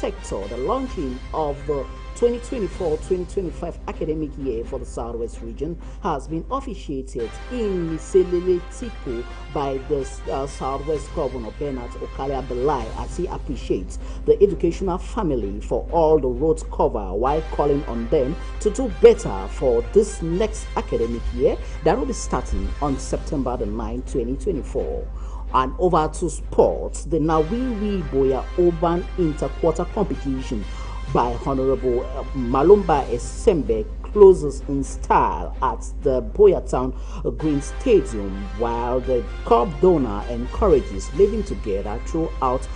sector, the launching of the 2024-2025 academic year for the Southwest region has been officiated in Miselele Tiku by the Southwest Governor Bernard Okalia Belai as he appreciates the educational family for all the roads cover while calling on them to do better for this next academic year that will be starting on September the 9th, 2024. And over to sports, the Nawiwi Boya Urban Interquarter competition by Honorable Malumba Esembe closes in style at the Boyatown Green Stadium, while the cup donor encourages living together throughout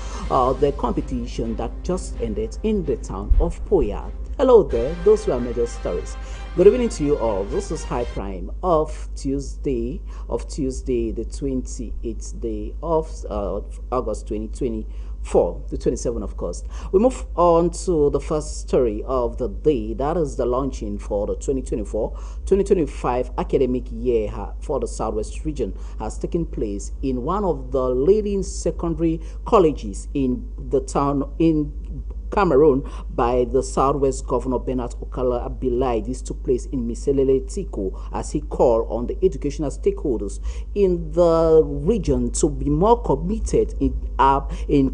the competition that just ended in the town of Boya. Hello there, those were major stories. Good evening to you all. This is High Prime of Tuesday, the 28th day of August 2024, the 27th, of course. We move on to the first story of the day. That is the launching for the 2024-2025 academic year for the Southwest region has taken place in one of the leading secondary colleges in the town in Cameroon by the Southwest Governor Bernard Okala Abilai. This took place in Miselele Tiku as he called on the educational stakeholders in the region to be more committed in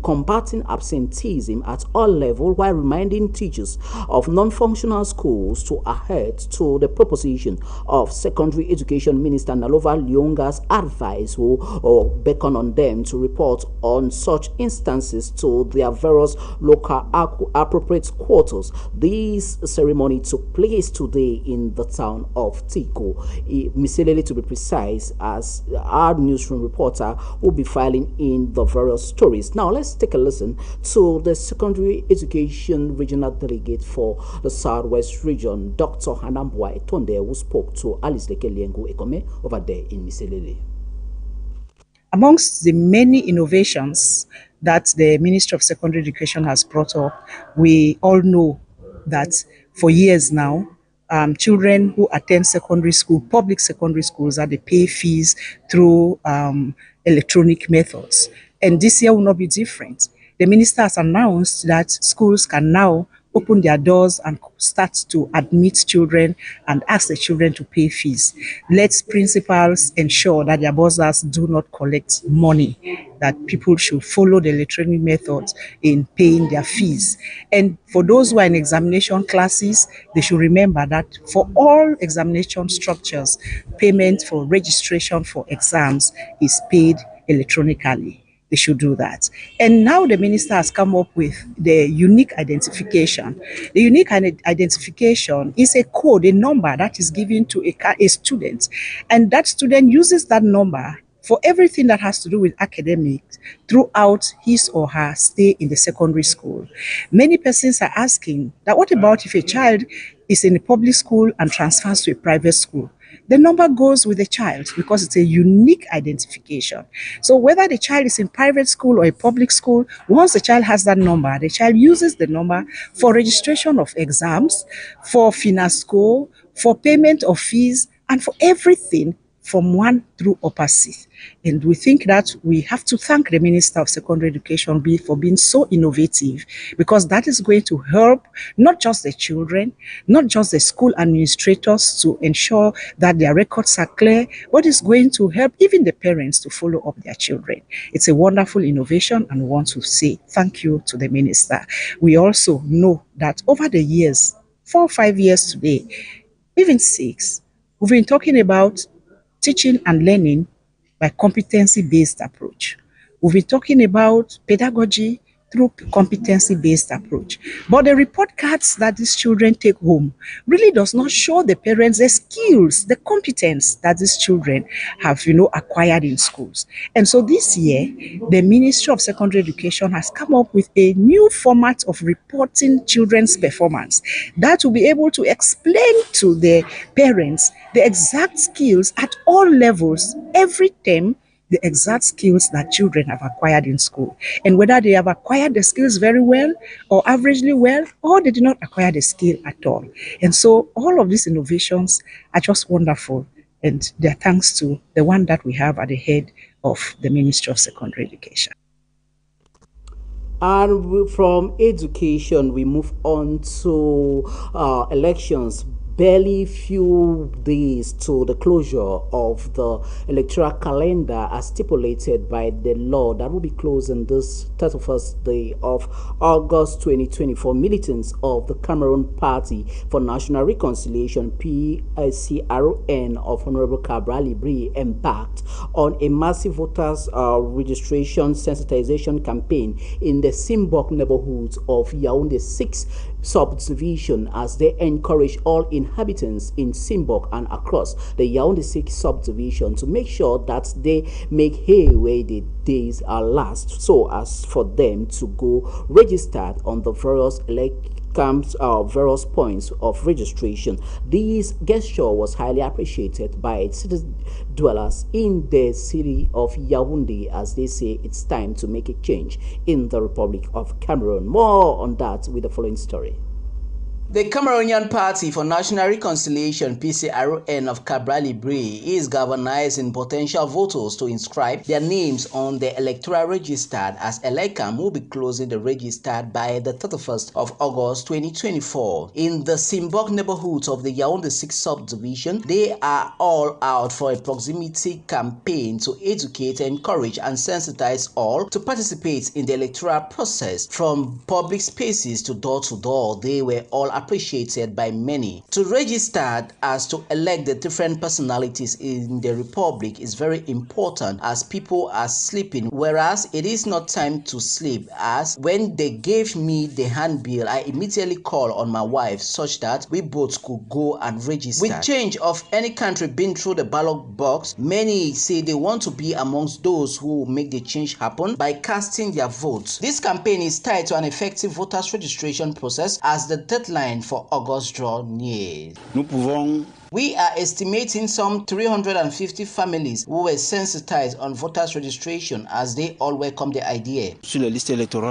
combating absenteeism at all levels, while reminding teachers of non-functional schools to adhere to the proposition of Secondary Education Minister Nalova Lyonga's advice, who beckon on them to report on such instances to their various local appropriate quarters. This ceremony took place today in the town of Tiku, Miselele to be precise, as our newsroom reporter will be filing in the various stories. Now let's take a listen to the Secondary Education Regional Delegate for the Southwest region, Dr. Hanambwa Etonde, who spoke to Alice Lekeliengu Ekome over there in Miselele. Amongst the many innovations that the Ministry of Secondary Education has brought up, we all know that for years now, children who attend secondary school, public secondary schools, they pay fees through electronic methods. And this year will not be different. The minister has announced that schools can now open their doors and start to admit children and ask the children to pay fees. Let principals ensure that their bursars do not collect money, that people should follow the electronic methods in paying their fees. And for those who are in examination classes, they should remember that for all examination structures, payment for registration for exams is paid electronically. They should do that. And now the minister has come up with the unique identification. The unique identification is a code, a number that is given to a student. And that student uses that number for everything that has to do with academics throughout his or her stay in the secondary school. Many persons are asking that what about if a child is in a public school and transfers to a private school? The number goes with the child because it's a unique identification. So whether the child is in private school or a public school, once the child has that number, the child uses the number for registration of exams, for FINASCO, for payment of fees, and for everything from 1 through upper sixth. And we think that we have to thank the Minister of Secondary Education for being so innovative, because that is going to help not just the children, not just the school administrators to ensure that their records are clear, but it's going to help even the parents to follow up their children. It's a wonderful innovation, and we want to say thank you to the Minister. We also know that over the years, 4 or 5 years today, even 6, we've been talking about teaching and learning by competency-based approach. We've been talking about pedagogy through competency-based approach. But the report cards that these children take home really does not show the parents the skills, the competence that these children have, acquired in schools. And so this year, the Ministry of Secondary Education has come up with a new format of reporting children's performance that will be able to explain to the parents the exact skills at all levels every term, the exact skills that children have acquired in school, and whether they have acquired the skills very well or averagely well, or they did not acquire the skill at all. And so all of these innovations are just wonderful, and they're thanks to the one that we have at the head of the Ministry of Secondary Education. And from education, we move on to elections. Barely few days to the closure of the electoral calendar as stipulated by the law that will be closing this 31st day of August 2024. Militants of the Cameroon Party for National Reconciliation (PCRN) of Honorable Cabral Ibri embarked on a massive voters registration sensitization campaign in the Simbok neighborhoods of Yaoundé 6 subdivision as they encourage all inhabitants in Simbok and across the Yaoundé 6 subdivision to make sure that they make hay where the days are last, so as for them to go registered on the various various points of registration. This gesture was highly appreciated by city dwellers in the city of Yaoundé as they say it's time to make a change in the Republic of Cameroon. More on that with the following story. The Cameroonian Party for National Reconciliation (PCRN) of Cabral Ibri is galvanizing potential voters to inscribe their names on the electoral register as ELECAM will be closing the register by the 31st of August 2024. In the Simbok neighborhoods of the Yaoundé 6 subdivision, they are all out for a proximity campaign to educate, encourage and sensitize all to participate in the electoral process. From public spaces to door, they were all appreciated by many. To register as to elect the different personalities in the Republic is very important as people are sleeping, whereas it is not time to sleep, as when they gave me the handbill, I immediately called on my wife such that we both could go and register. With change of any country being through the ballot box, many say they want to be amongst those who will make the change happen by casting their votes. This campaign is tied to an effective voters registration process as the deadline for August draw near. We are estimating some 350 families who were sensitized on voters registration as they all welcome the idea.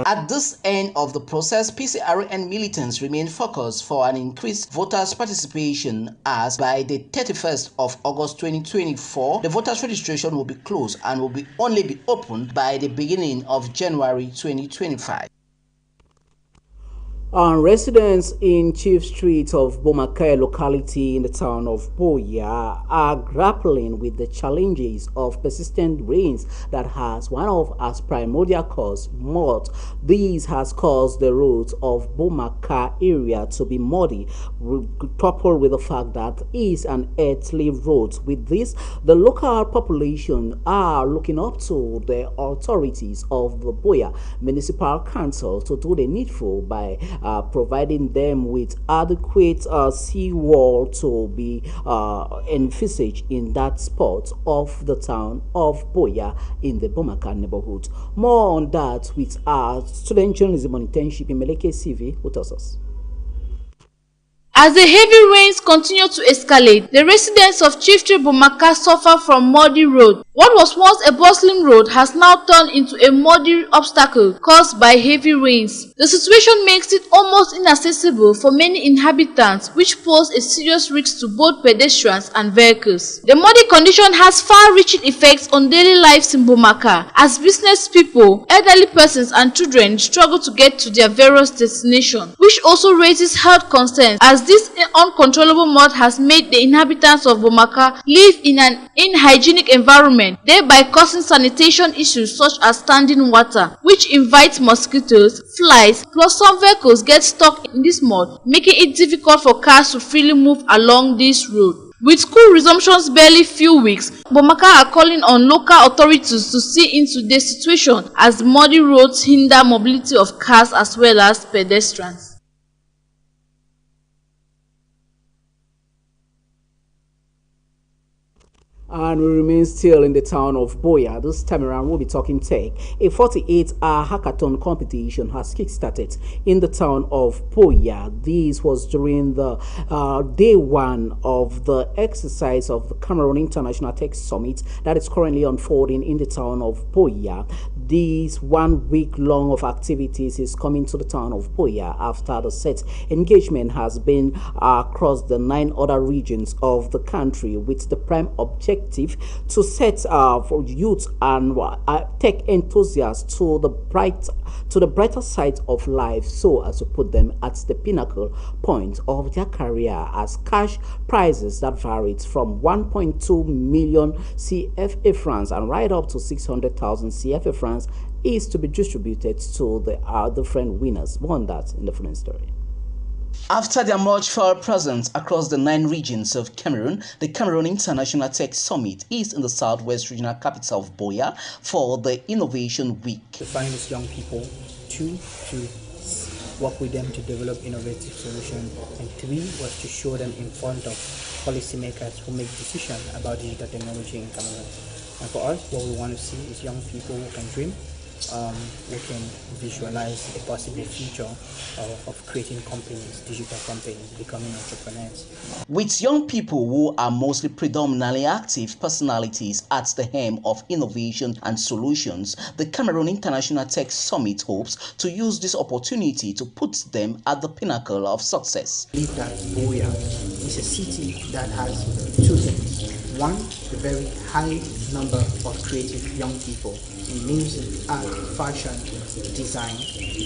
At this end of the process, PCRN militants remain focused for an increased voters participation as by the 31st of August 2024, the voters registration will be closed and will only be opened by the beginning of January 2025. Residents in Chief Street of Bomakai locality in the town of Boya are grappling with the challenges of persistent rains that has one of as primordial cause mud. This has caused the roads of Bomakai area to be muddy, coupled with the fact that it is an earthly road. With this, the local population are looking up to the authorities of the Boya Municipal Council to do the needful by providing them with adequate seawall to be envisaged in that spot of the town of Boya in the Bomakai neighborhood. More on that with our student journalism on internship in Meleke CV, who tells us. As the heavy rains continue to escalate, the residents of Chieftain Bomakai suffer from muddy road. What was once a bustling road has now turned into a muddy obstacle caused by heavy rains. The situation makes it almost inaccessible for many inhabitants, which pose a serious risk to both pedestrians and vehicles. The muddy condition has far-reaching effects on daily lives in Bomakai, as business people, elderly persons and children struggle to get to their various destinations, which also raises health concerns as this uncontrollable mud has made the inhabitants of Bomakai live in an unhygienic environment, thereby causing sanitation issues such as standing water, which invites mosquitoes, flies, plus some vehicles get stuck in this mud, making it difficult for cars to freely move along this road. With school resumptions barely few weeks, Bomakai are calling on local authorities to see into the situation as muddy roads hinder mobility of cars as well as pedestrians. And we remain still in the town of Boya. This time around, we'll be talking tech. A 48-hour hackathon competition has kick-started in the town of Boya. This was during the day one of the exercise of the Cameroon International Tech Summit that is currently unfolding in the town of Boya. This 1 week long of activities is coming to the town of Boya after the set engagement has been across the 9 other regions of the country with the prime objective initiative to set for youth and tech enthusiasts to the brighter side of life, so as to put them at the pinnacle point of their career, as cash prizes that varied from 1.2 million CFA francs and right up to 600,000 CFA francs is to be distributed to the different winners. More on that in the following story. After their much far presence across the 9 regions of Cameroon, the Cameroon International Tech Summit is in the southwest regional capital of Buea for the Innovation Week. To find these young people, 2, to work with them to develop innovative solutions, and 3 was to show them in front of policymakers who make decisions about digital technology in Cameroon. And for us, what we want to see is young people who can dream, we can visualize a possible future of creating companies, digital companies, becoming entrepreneurs. With young people who are mostly predominantly active personalities at the helm of innovation and solutions, the Cameroon International Tech Summit hopes to use this opportunity to put them at the pinnacle of success. I believe that Buea is a city that has 2 things. 1, a very high number of creative young people in music, art, fashion, design,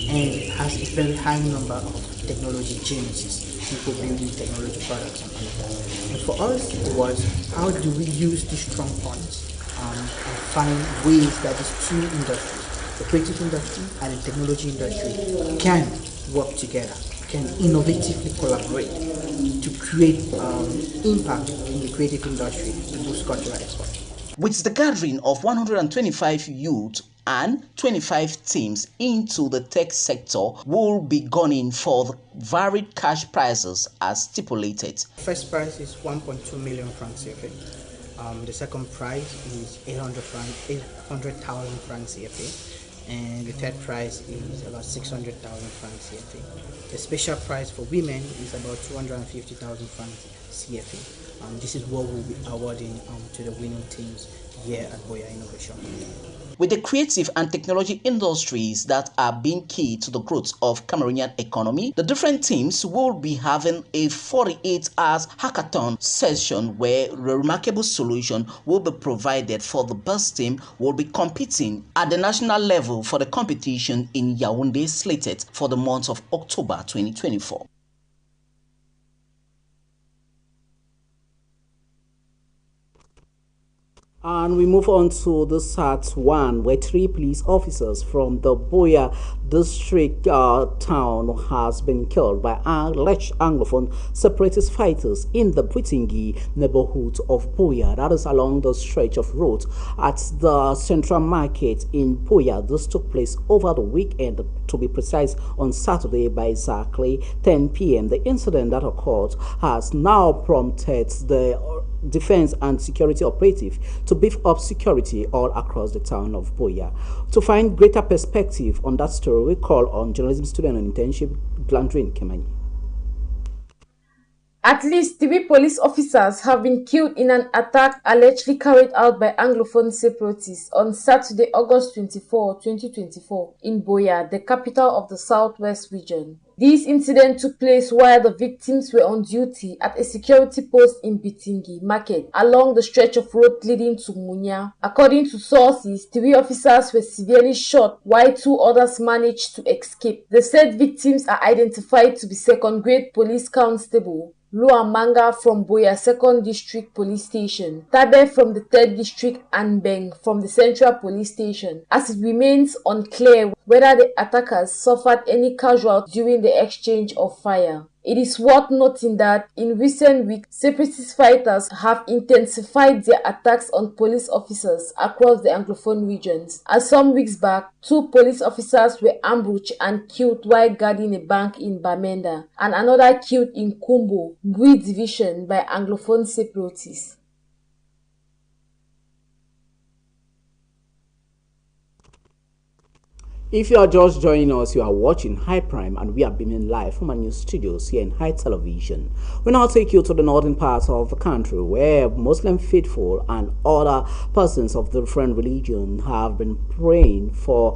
and it has a very high number of technology geniuses, people building technology products and all of that. And for us, it was how do we use these strong points and find ways that these 2 industries, the creative industry and the technology industry, can work together, can innovatively collaborate to create impact in the creative industry to boost cultural export. With the gathering of 125 youth and 25 teams into the tech sector will be gunning for the varied cash prizes as stipulated. First prize is 1.2 million francs CFA. The second prize is 800,000 francs CFA. And the third prize is about 600,000 francs CFA. The special prize for women is about 250,000 francs CFA. This is what we'll be awarding to the winning teams here at Buea Innovation. With the creative and technology industries that are being key to the growth of Cameroonian economy, the different teams will be having a 48-hour hackathon session where a remarkable solution will be provided for the best team will be competing at the national level for the competition in Yaoundé, slated for the month of October 2024. And we move on to the SAT-1, where 3 police officers from the Buea district town has been killed by alleged Anglophone separatist fighters in the Bwitingi neighborhood of Buea. That is along the stretch of road at the Central Market in Buea. This took place over the weekend, to be precise, on Saturday by exactly 10 p.m. The incident that occurred has now prompted the Defense and Security Operative to beef up security all across the town of Buea. To find greater perspective on that story, we call on journalism student on internship Glandrin Kemanyi. At least 3 police officers have been killed in an attack allegedly carried out by Anglophone separatists on Saturday, August 24, 2024, in Buea, the capital of the Southwest region. This incident took place while the victims were on duty at a security post in Bwitingi Market along the stretch of road leading to Munya. According to sources, 3 officers were severely shot while 2 others managed to escape. The said victims are identified to be second-grade police constable Luamanga from Buea 2nd District Police Station, Tabe from the 3rd District, and Beng from the Central Police Station, as it remains unclear whether the attackers suffered any casualties during the exchange of fire. It is worth noting that in recent weeks, separatist fighters have intensified their attacks on police officers across the Anglophone regions, as some weeks back, 2 police officers were ambushed and killed while guarding a bank in Bamenda, and another killed in Kumbo, Bui Division, by Anglophone separatists. If you are just joining us, you are watching High Prime, and we are beaming live from our new studios here in High Television. We now take you to the northern part of the country, where Muslim faithful and other persons of the different religion have been praying for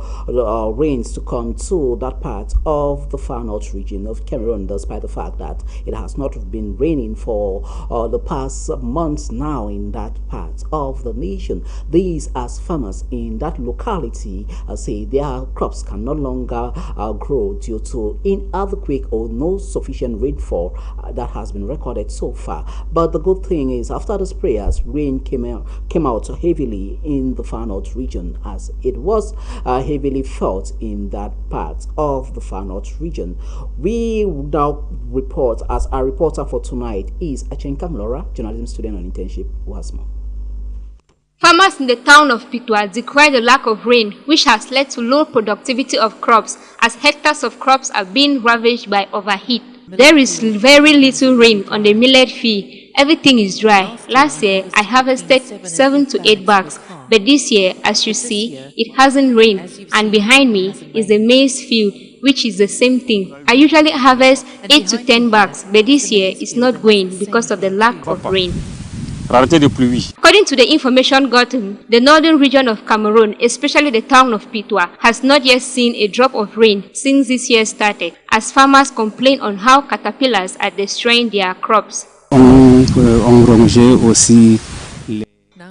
rains to come to that part of the far north region of Cameroon, despite the fact that it has not been raining for the past months now in that part of the nation. These, as farmers in that locality say, their crops can no longer grow due to inadequate or no sufficient rainfall that has been recorded so far. But the good thing is, after these prayers, rain came out heavily in the far north region, as it was heavily felt in that part of the far north region. We now report, as our reporter for tonight is Achenka Mlora, journalism student on internship, WASMO. Farmers in the town of Pitwa decry the lack of rain, which has led to low productivity of crops, as hectares of crops are being ravaged by overheat. There is very little rain on the millet field. Everything is dry. Last year, I harvested 7 to 8 bags, but this year, as you see, it hasn't rained, and behind me is the maize field, which is the same thing. I usually harvest 8 to 10 bags, but this year it's not going because of the lack of rain. According to the information gotten, the northern region of Cameroon, especially the town of Pitwa, has not yet seen a drop of rain since this year started, as farmers complain on how caterpillars are destroying their crops.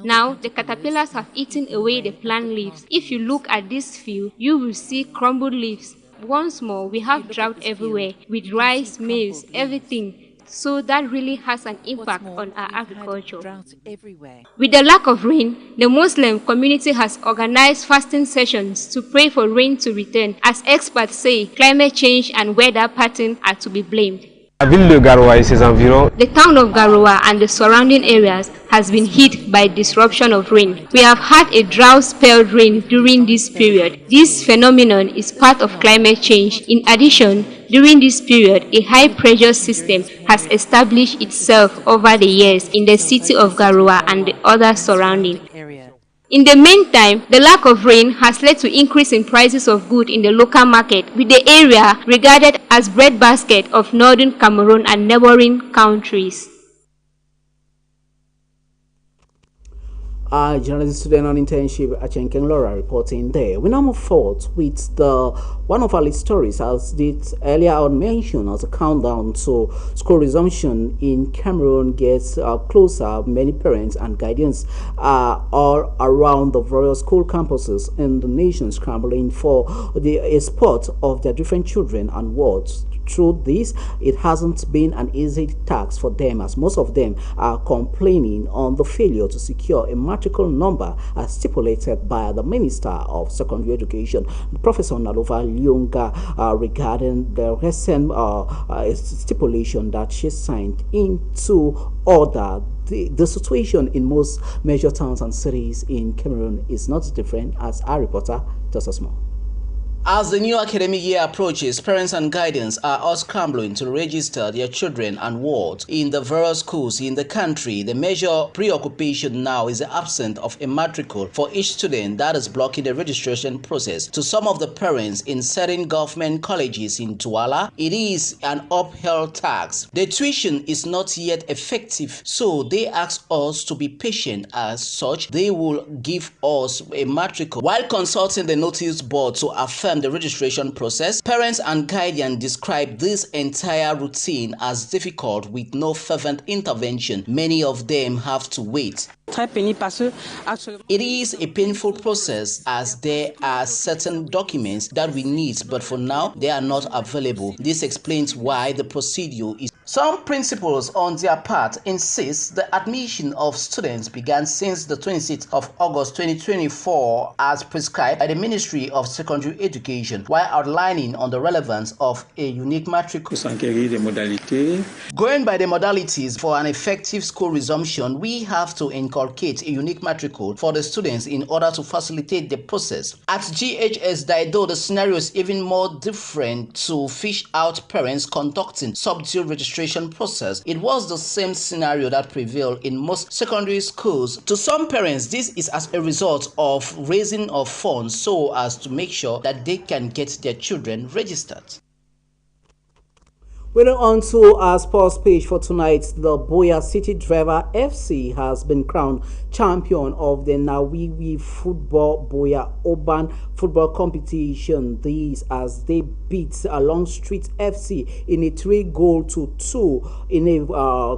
Now, the caterpillars have eaten away the plant leaves. If you look at this field, you will see crumbled leaves. Once more, we have drought everywhere, with rice, maize, everything. So that really has an impact on our agriculture. With the lack of rain, the Muslim community has organized fasting sessions to pray for rain to return, as experts say climate change and weather patterns are to be blamed. The town of Garoua and the surrounding areas has been hit by disruption of rain. We have had a drought-spelled rain during this period. This phenomenon is part of climate change. In addition, during this period, a high-pressure system has established itself over the years in the city of Garoua and the other surrounding areas. In the meantime, the lack of rain has led to increase in prices of goods in the local market, with the area regarded as breadbasket of northern Cameroon and neighboring countries. Journalism student on internship Achenka Mlora reporting there. We now move forward with one of our stories, as did earlier on mentioned, as a countdown to school resumption in Cameroon gets closer. Many parents and guardians are all around the various school campuses in the nation scrambling for a spot of their different children and wards. Through this, it hasn't been an easy task for them, as most of them are complaining on the failure to secure a matricle number as stipulated by the Minister of Secondary Education, Professor Nalova Lyonga, regarding the recent stipulation that she signed into order. The situation in most major towns and cities in Cameroon is not different, as our reporter tells us more. As the new academic year approaches, parents and guardians are all scrambling to register their children and wards in the various schools in the country. The major preoccupation now is the absence of a matricle for each student that is blocking the registration process. To some of the parents in certain government colleges in Douala, it is an uphill task. The tuition is not yet effective, so they ask us to be patient. As such, they will give us a matricle. While consulting the notice board to affirm the registration process, parents and guardians describe this entire routine as difficult with no fervent intervention. Many of them have to wait. It is a painful process, as there are certain documents that we need, but for now they are not available. This explains why the procedure is. Some principals on their part insist the admission of students began since the 26th of August 2024 as prescribed by the Ministry of Secondary Education, while outlining on the relevance of a unique matricle. Going by the modalities for an effective school resumption, we have to encourage inculcate a unique matricule for the students in order to facilitate the process. At GHS Daido, the scenario is even more different to fish out parents conducting subdue registration process. It was the same scenario that prevailed in most secondary schools. To some parents, this is as a result of raising of funds so as to make sure that they can get their children registered. We're on to our sports page for tonight. The Boya City Driver FC has been crowned champion of the Nawiwi Football Boya Urban Football Competition. These as they beat Long Street FC in a 3-2 in a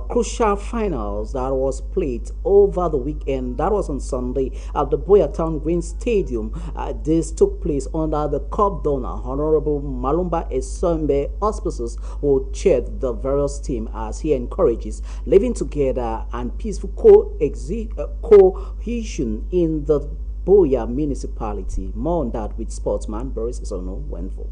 crucial finals that was played over the weekend. That was on Sunday at the Boya Town Green Stadium. This took place under the cup donor Honorable Malumba Esombe auspices, who chaired the various team as he encourages living together and peaceful cohesion in the Boya municipality. More on that with sportsman Boris Isono Wenfo.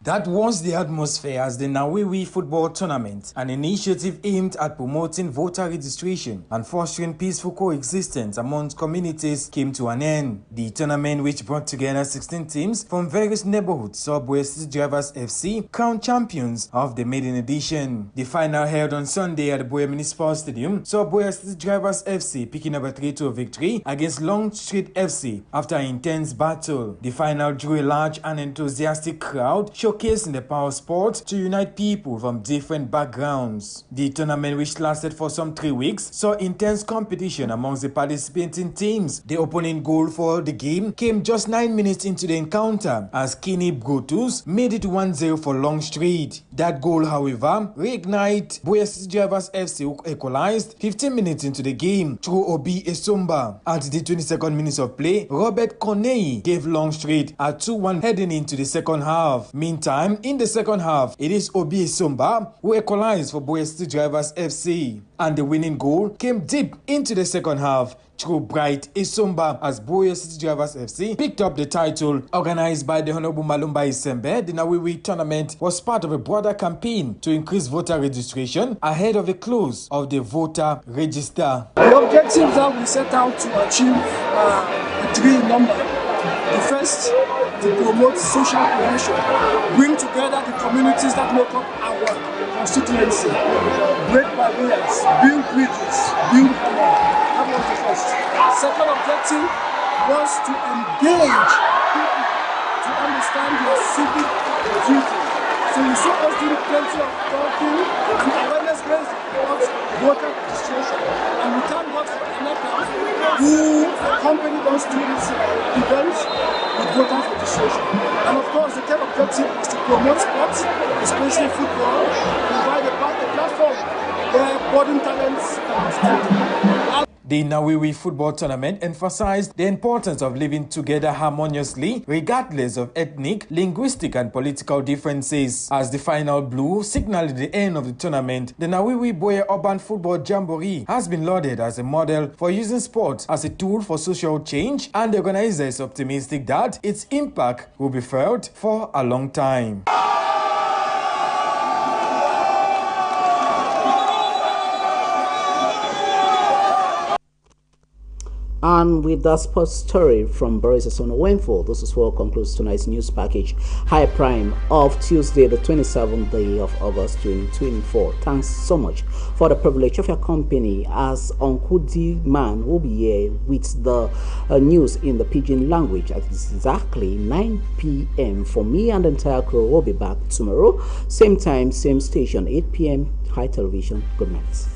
That was the atmosphere as the Nawiwi Football Tournament, an initiative aimed at promoting voter registration and fostering peaceful coexistence amongst communities, came to an end. The tournament, which brought together 16 teams from various neighborhoods, saw Boya City Drivers FC crowned champions of the maiden edition. The final, held on Sunday at the Boya Municipal Stadium, saw Boya City Drivers FC picking up a 3-2 victory against Long Street FC after an intense battle. The final drew a large and enthusiastic crowd, showcasing the power of sport to unite people from different backgrounds. The tournament, which lasted for some 3 weeks, saw intense competition amongst the participating teams. The opening goal for the game came just 9 minutes into the encounter as Kini Brutus made it 1-0 for Long Street. That goal, however, reignited Boya City Drivers FC, who equalized 15 minutes into the game through Obi Esomba. At the 22nd minute of play, Robert Konei gave Long Street a 2-1 heading into the second half. Meantime, in the second half, it is Obi Esomba who equalized for Boya City Drivers FC. And the winning goal came deep into the second half through Bright Esomba as Boya City Drivers FC picked up the title. Organized by the Honorable Malumba Isembe, the Nawiwi tournament was part of a broader campaign to increase voter registration ahead of the close of the voter register. The objectives that we set out to achieve are 3 number. The first, to promote social cohesion, bring together the communities that make up our constituency, break barriers, build bridges, build harmony. That was the first. Second objective was to engage people to understand their civic duty. So you saw us doing plenty of talking and awareness-based about voter registration. And we thank God for Aneka, who accompanied us through this event with voter registration. And of course, the third objective was to promote sports, especially football, provide a platform where budding talents can be studied. The Nawiwi Football Tournament emphasized the importance of living together harmoniously, regardless of ethnic, linguistic, and political differences. As the final blew, signaling the end of the tournament, the Nawiwi Boya Urban Football Jamboree has been lauded as a model for using sport as a tool for social change, and the organizer is optimistic that its impact will be felt for a long time. And with that sports story from Boris Isono Wenfo, this is what concludes tonight's news package. High Prime of Tuesday, the 27th day of August 2024. Thanks so much for the privilege of your company, as Uncle D Man will be here with the news in the Pidgin language at exactly 9 p.m. For me and the entire crew, will be back tomorrow. Same time, same station, 8 p.m. High Television. Good night.